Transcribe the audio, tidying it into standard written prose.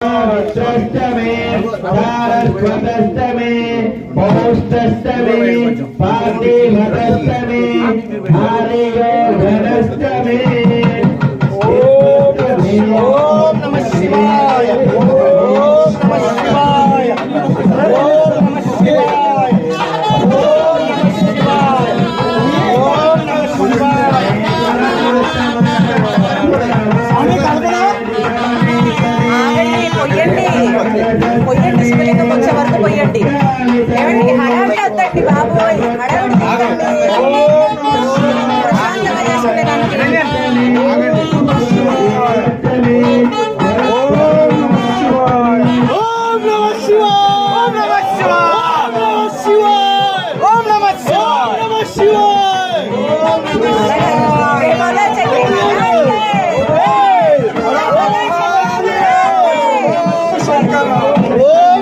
षष्टमे सारस्वतष्टमे पौष्टष्टमे पार्थिवदष्टमे आर्योधनष्टमे। ओम नमः शिवाय। ओम नमः शिवाय। ओम नमः शिवाय। ओम नमः शिवाय। ओम नमः शिवाय। పొయ్యండి శివలింగం వచ్చే వరకు పొయ్యండి. ఏమండి హడావిడి వద్దండి బాబోయ్, హడావిడి ప్రశాంతంగా చేసుకునేదానికి. ఓం